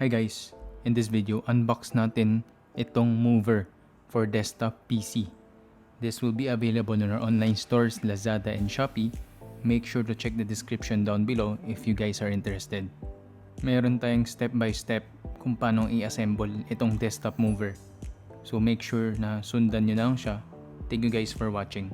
Hi guys, in this video, unbox natin itong mover for desktop PC. This will be available in our online stores, Lazada and Shopee. Make sure to check the description down below if you guys are interested. Mayroon tayong step by step kung paano i-assemble itong desktop mover. So make sure na sundan nyo lang siya. Thank you guys for watching.